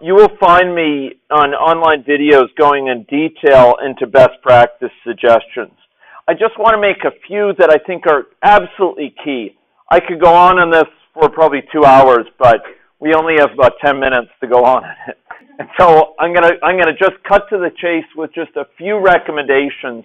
You will find me on online videos going in detail into best practice suggestions. I just want to make a few that I think are absolutely key. I could go on this for probably 2 hours, but we only have about 10 minutes to go on it. And so I'm gonna just cut to the chase with just a few recommendations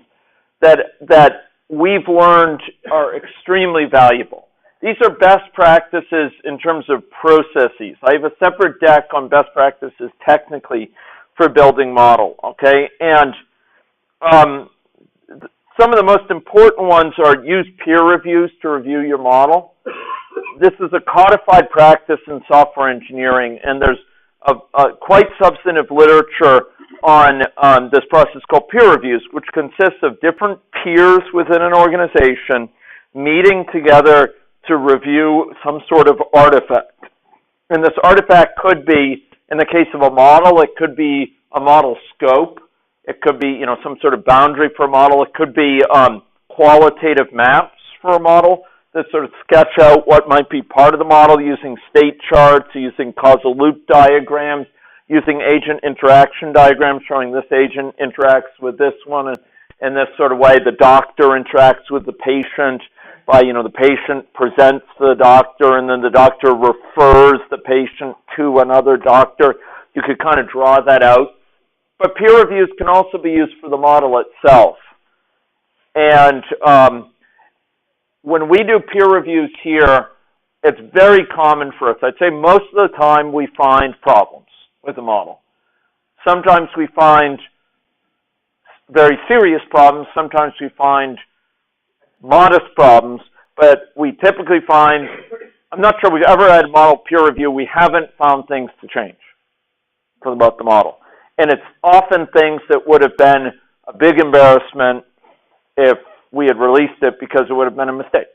that we've learned are extremely valuable. These are best practices in terms of processes. I have a separate deck on best practices technically for building model, okay? And some of the most important ones are use peer reviews to review your model. This is a codified practice in software engineering, and there's a quite substantive literature on this process called peer reviews, which consists of different peers within an organization meeting together to review some sort of artifact. And this artifact could be, in the case of a model, it could be a model scope. It could be, some sort of boundary for a model. It could be qualitative maps for a model that sort of sketch out what might be part of the model using state charts, using causal loop diagrams, using agent interaction diagrams showing this agent interacts with this one in this sort of way. The doctor interacts with the patient by, the patient presents to the doctor, and then the doctor refers the patient to another doctor. You could kind of draw that out. But peer reviews can also be used for the model itself. And when we do peer reviews here, it's very common for us. I'd say most of the time we find problems with the model. Sometimes we find very serious problems. Sometimes we find modest problems. But we typically find, I'm not sure we've ever had a model peer review, we haven't found things to change about the model. And it's often things that would have been a big embarrassment if we had released it because it would have been a mistake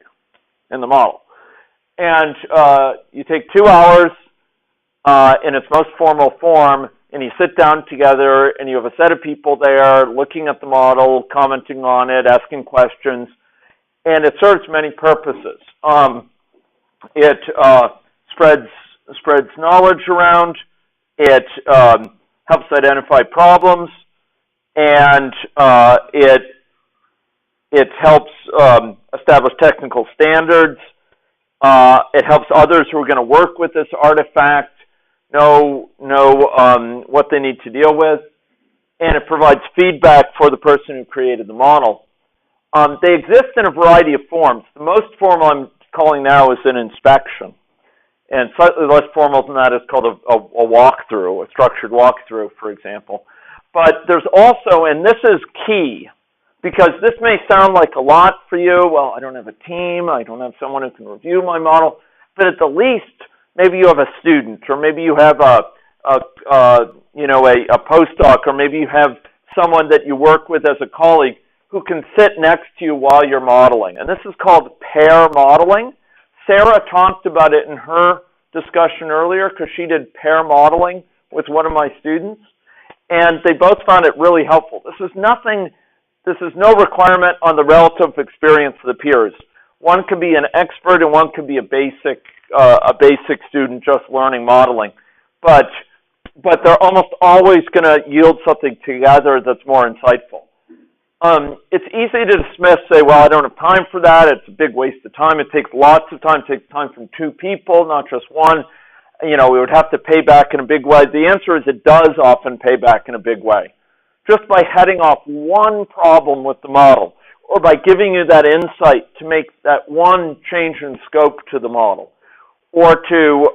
in the model. And you take 2 hours in its most formal form, and you sit down together, and you have a set of people there looking at the model, commenting on it, asking questions, and it serves many purposes. It spreads knowledge around. It helps identify problems, and it helps establish technical standards. It helps others who are going to work with this artifact know what they need to deal with, and it provides feedback for the person who created the model. They exist in a variety of forms. The most formal I'm calling now is an inspection, and slightly less formal than that is called a walkthrough, a structured walkthrough, for example. But there's also, and this is key, because this may sound like a lot for you. Well, I don't have a team. I don't have someone who can review my model. But at the least, maybe you have a student, or maybe you have a postdoc, or maybe you have someone that you work with as a colleague who can sit next to you while you're modeling. And this is called pair modeling. Sarah talked about it in her discussion earlier because she did pair modeling with one of my students, and they both found it really helpful. This is no requirement on the relative experience of the peers. One could be an expert and one could be a basic student just learning modeling. But they're almost always going to yield something together that's more insightful. It's easy to dismiss, say, well, I don't have time for that. It's a big waste of time. It takes lots of time. It takes time from 2 people, not just one. We would have to pay back in a big way. The answer is it does often pay back in a big way. Just by heading off one problem with the model, or by giving you that insight to make that one change in scope to the model, or to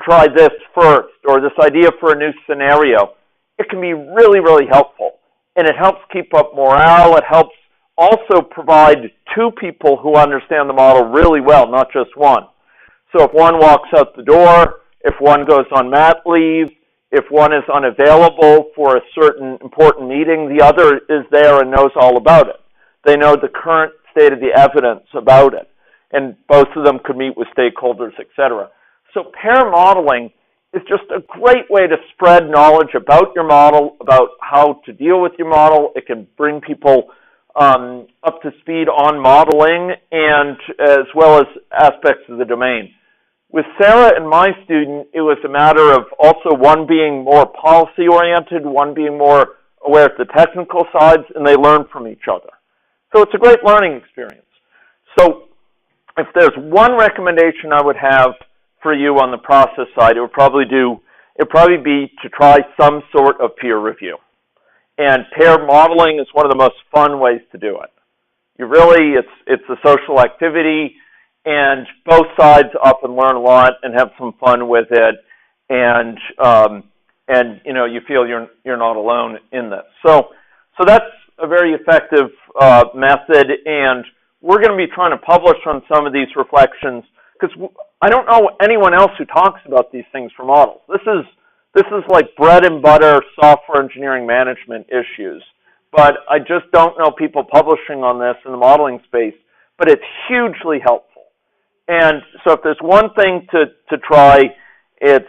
try this first, or this idea for a new scenario, it can be really, really helpful. And it helps keep up morale. It helps also provide 2 people who understand the model really well, not just one. So if one walks out the door, if one goes on mat leave, if one is unavailable for a certain important meeting, the other is there and knows all about it. They know the current state of the evidence about it. And both of them could meet with stakeholders, etc. So pair modeling is just a great way to spread knowledge about your model, about how to deal with your model. It can bring people up to speed on modeling, and as well as aspects of the domain. With Sarah and my student, it was a matter of also one being more policy-oriented, one being more aware of the technical sides, and they learn from each other. So it's a great learning experience. So if there's one recommendation I would have for you on the process side, it would probably be to try some sort of peer review. And pair modeling is one of the most fun ways to do it. It's a social activity, and both sides often learn a lot and have some fun with it, and you feel you're not alone in this. So that's a very effective method, and we're going to be trying to publish on some of these reflections, because I don't know anyone else who talks about these things for models. This is like bread and butter software engineering management issues, but I just don't know people publishing on this in the modeling space, but it's hugely helpful. And so if there's one thing to try, it's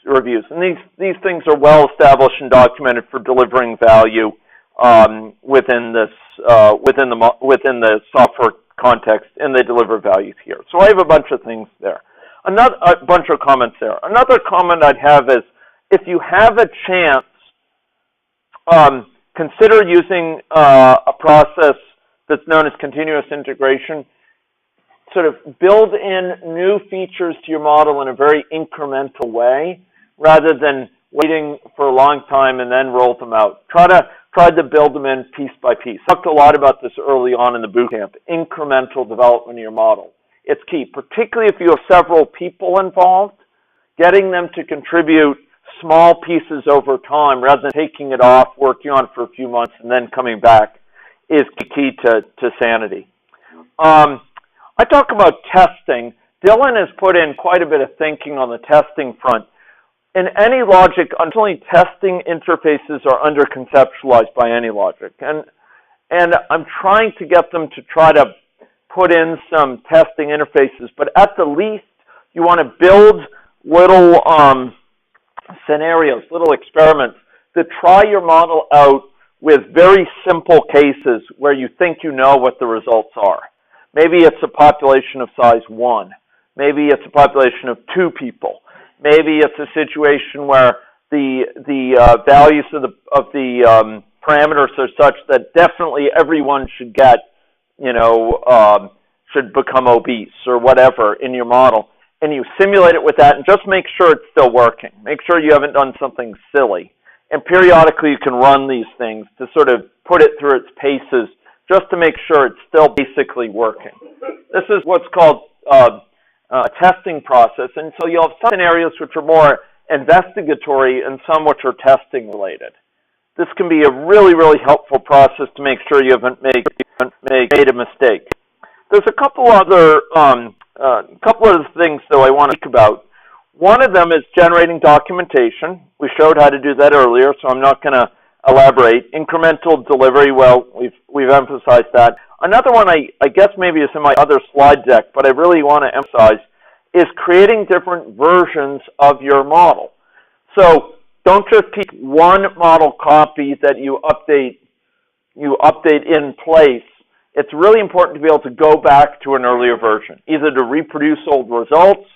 reviews. And these things are well established and documented for delivering value within the software context, and they deliver value here. So I have a bunch of things there. A bunch of comments there. Another comment I'd have is, if you have a chance, consider using a process that's known as continuous integration. Sort of build in new features to your model in a very incremental way, rather than waiting for a long time and then roll them out. Try to build them in piece by piece. I talked a lot about this early on in the bootcamp. Incremental development of your model. It's key, particularly if you have several people involved. Getting them to contribute small pieces over time rather than taking it off, working on it for a few months, and then coming back is key to sanity. I talk about testing. Dylan has put in quite a bit of thinking on the testing front. In AnyLogic, unfortunately, testing interfaces are under-conceptualized by AnyLogic. And I'm trying to get them to try to put in some testing interfaces, but at the least, you want to build little scenarios, little experiments that try your model out with very simple cases where you think you know what the results are. Maybe it's a population of size 1. Maybe it's a population of 2 people. Maybe it's a situation where the values of the parameters are such that definitely everyone should get, should become obese or whatever in your model. And you simulate it with that and just make sure it's still working. Make sure you haven't done something silly. And periodically you can run these things to sort of put it through its paces just to make sure it's still basically working. This is what's called a testing process. And so you'll have some scenarios which are more investigatory and some which are testing related. This can be a really, really helpful process to make sure you haven't made a mistake. There's a couple other things, though, I want to speak about. One of them is generating documentation. We showed how to do that earlier, so I'm not going to elaborate. Incremental delivery, well, we've emphasized that. Another one I guess maybe is in my other slide deck, but I really want to emphasize, is creating different versions of your model. So don't just keep one model copy that you update in place. It's really important to be able to go back to an earlier version, either to reproduce old results,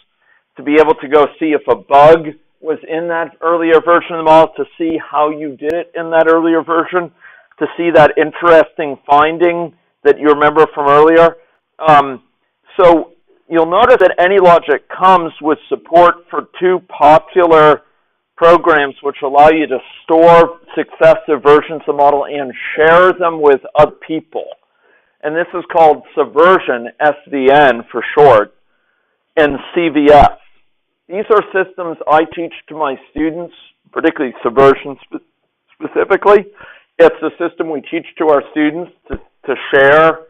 to be able to go see if a bug was in that earlier version of the model, to see how you did it in that earlier version, to see that interesting finding that you remember from earlier. So you'll notice that AnyLogic comes with support for 2 popular programs which allow you to store successive versions of the model and share them with other people. And this is called Subversion, SVN for short, and CVS. These are systems I teach to my students, particularly Subversion specifically. It's a system we teach to our students to share,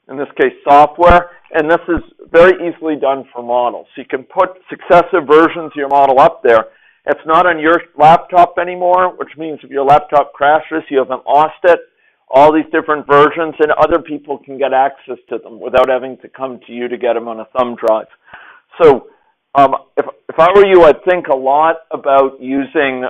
in this case, software, and this is very easily done for models. So you can put successive versions of your model up there. It's not on your laptop anymore, which means if your laptop crashes, you haven't lost it. All these different versions, and other people can get access to them without having to come to you to get them on a thumb drive. So if I were you, I'd think a lot about using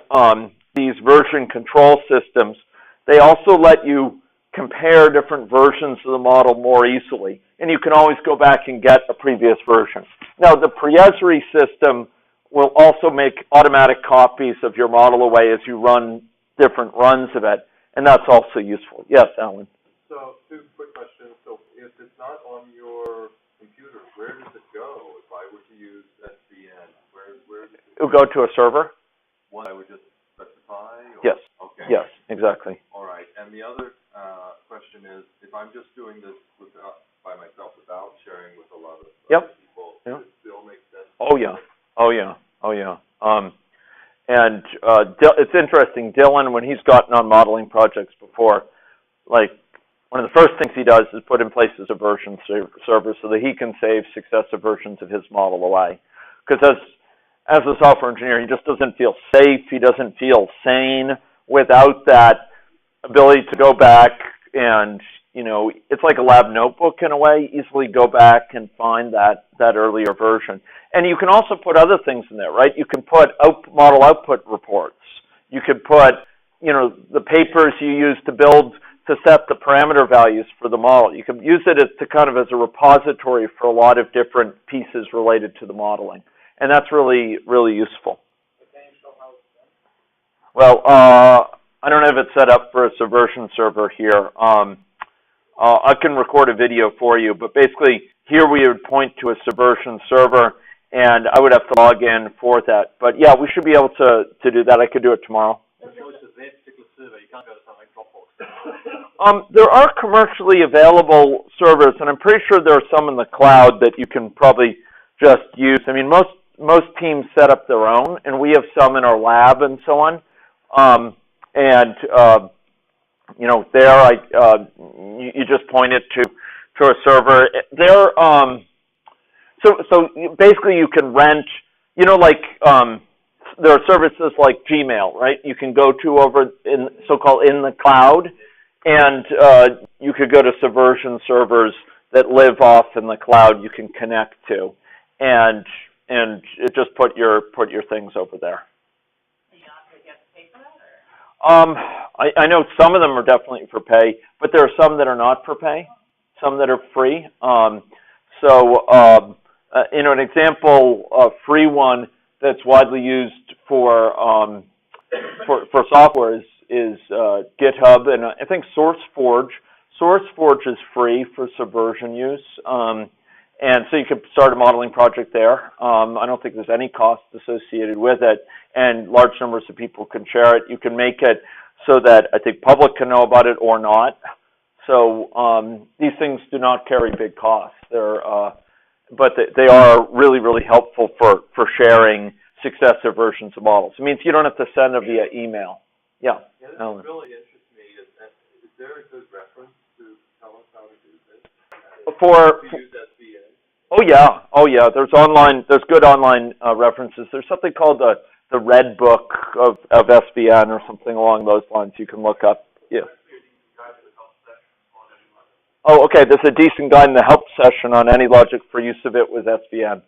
these version control systems. They also let you compare different versions of the model more easily. And you can always go back and get a previous version. Now, the pre-Esri system will also make automatic copies of your model away as you run different runs of it, and that's also useful. Yes, Alan? So, two quick questions. So, if it's not on your computer, where does it go if I were to use SVN? Where does it go? It'll go to a server? One I would just specify? Or? Yes. Okay. Yes, exactly. All right. And the other question is, if I'm just doing this by myself without sharing with a lot of other people, does it still make sense? Oh, yeah. Oh, yeah. Oh, yeah. And it's interesting, Dylan, when he's gotten on modeling projects before, like, one of the first things he does is put in place a version server so that he can save successive versions of his model away. Because as a software engineer, he just doesn't feel safe, he doesn't feel sane without that ability to go back and, you know, it's like a lab notebook in a way, easily go back and find that earlier version. And you can also put other things in there, right? You can put model output reports. You could put, you know, the papers you use to set the parameter values for the model. You can use it as a repository for a lot of different pieces related to the modeling. And that's really, really useful. Well, I don't have it set up for a subversion server here. I can record a video for you, but basically here we would point to a subversion server, and I would have to log in for that. But yeah, we should be able to do that. I could do it tomorrow. There are commercially available servers, and I'm pretty sure there are some in the cloud that you can probably just use. I mean, most teams set up their own, and we have some in our lab and so on. You know, there you just point it to a server. There, so basically you can rent. You know, like there are services like Gmail, right? You can go to over in so-called in the cloud, and you could go to subversion servers that live off in the cloud. You can connect to, and just put your things over there. I know some of them are definitely for pay, but there are some that are not for pay, some that are free. You know, an example, a free one that's widely used for software is GitHub, and I think SourceForge. SourceForge is free for subversion use, and so you could start a modeling project there. I don't think there's any cost associated with it, and large numbers of people can share it. You can make it so that I think public can know about it or not. So these things do not carry big costs. But they are really, really helpful for sharing successive versions of models. It means you don't have to send them via email. Yeah. This really interests me. Is there a good reference to tell us how to do this? To use SVN? Oh yeah. There's good online references. There's something called the Red Book of SVN or something along those lines you can look up. Yeah. Oh, okay. There's a decent guide in the help session on AnyLogic for use of it with SVN.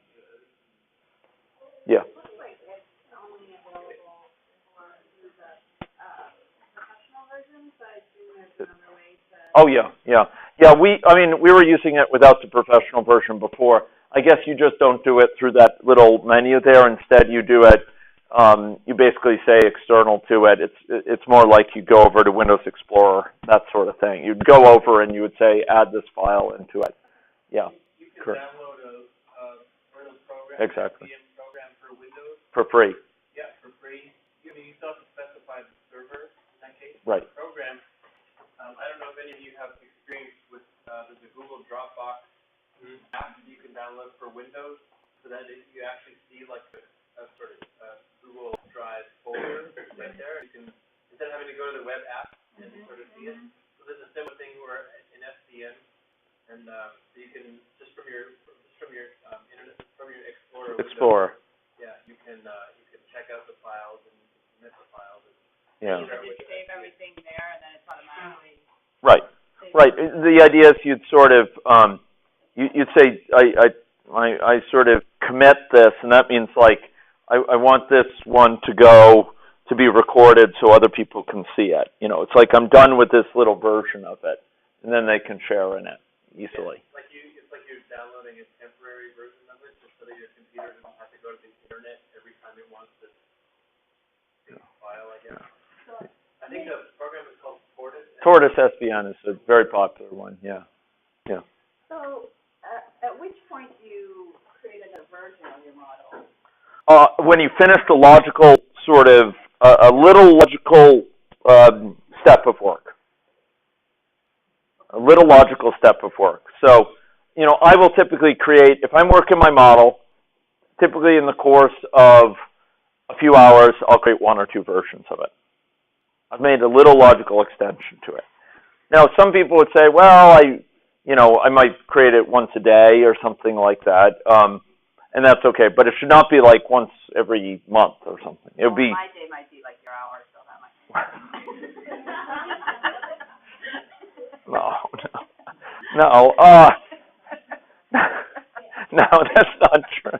Yeah. Oh yeah. We were using it without the professional version before. I guess you just don't do it through that little menu there. Instead, you do it. You basically say external to it. It's more like you go over to Windows Explorer, that sort of thing. You'd go over and you would say add this file into it. Yeah. You can download a Windows program, exactly. program for Windows. For free. Yeah, for free. You still have to specify the server in that case. Right. The program. I don't know if any of you have experience with the Google Dropbox app you can download for Windows, so that you actually see like a sort of Google Drive folder right there. You can, instead of having to go to the web app and sort of see it. So there's a similar thing where in SVN, and so you can just from your internet, from your Explorer. Yeah, you can check out the files and submit the files. Yeah. You just save everything there, and then it's automatically. Right. The idea is you'd sort of you'd say I sort of commit this, and that means like I want this one to go to be recorded so other people can see it. You know, it's like I'm done with this little version of it, and then they can share in it easily. It's like you're downloading a temporary version of it, just so that your computer doesn't have to go to the internet every time it wants to see a file, I guess. Yeah. I think the program is called Tortoise. Tortoise SVN is a very popular one, yeah. Yeah. So, at which point do you create a version of your model? When you finish the logical sort of, a little logical step of work. A little logical step of work. So, you know, I will typically create, if I'm working my model, typically in the course of a few hours, I'll create 1 or 2 versions of it. I've made a little logical extension to it. Now, some people would say, well, I might create it once a day or something like that, and that's okay. But it should not be like once every month or something. It would be. My day might be like your hour, so that might. No, no, that's not true.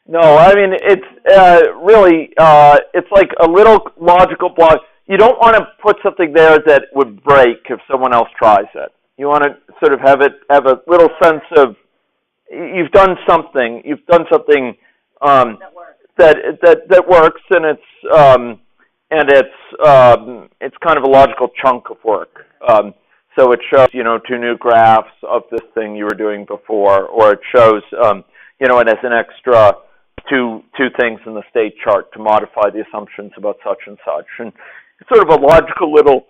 No, I mean, it's really, it's like a little logical block. You don't want to put something there that would break if someone else tries it. You want to sort of have a little sense of, you've done something that works, and it's kind of a logical chunk of work. So it shows, 2 new graphs of this thing you were doing before, or it shows, and as an extra two things in the state chart to modify the assumptions about such and such. And it's sort of a logical little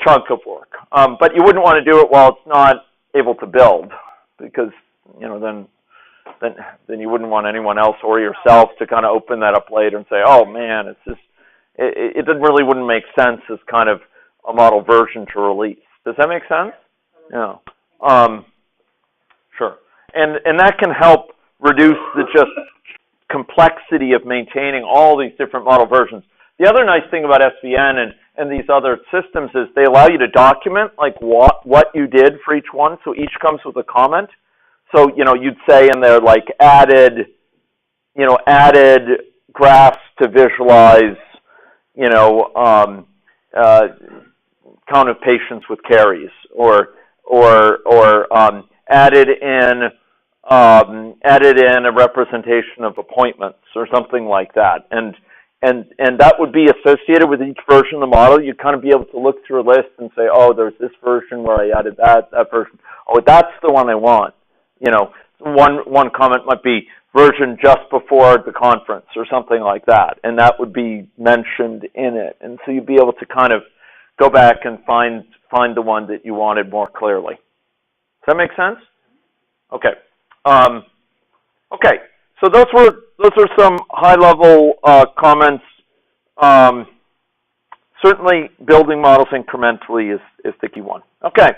chunk of work. But you wouldn't want to do it while it's not able to build, because, then you wouldn't want anyone else or yourself to kind of open that up later and say, oh man, it really wouldn't make sense as kind of a model version to release. Does that make sense? Yeah. Sure. And that can help reduce the just complexity of maintaining all these different model versions. The other nice thing about SVN and these other systems is they allow you to document like what you did for each one. So each comes with a comment. So, you'd say in there like added graphs to visualize, count of patients with caries, or added in a representation of appointments or something like that, and that would be associated with each version of the model. You'd kind of be able to look through a list and say, oh, there's this version where I added that version. Oh, that's the one I want. One comment might be version just before the conference or something like that, and that would be mentioned in it. And so you'd be able to kind of go back and find the one that you wanted more clearly. Does that make sense? Okay. Okay. So those were some high-level comments. Certainly, building models incrementally is the key one. Okay.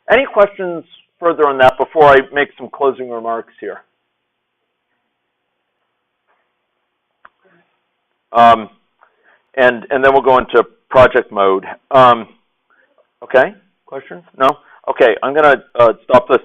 Any questions further on that before I make some closing remarks here? And then we'll go into project mode. Okay. Questions? No? Okay. I'm going to stop this.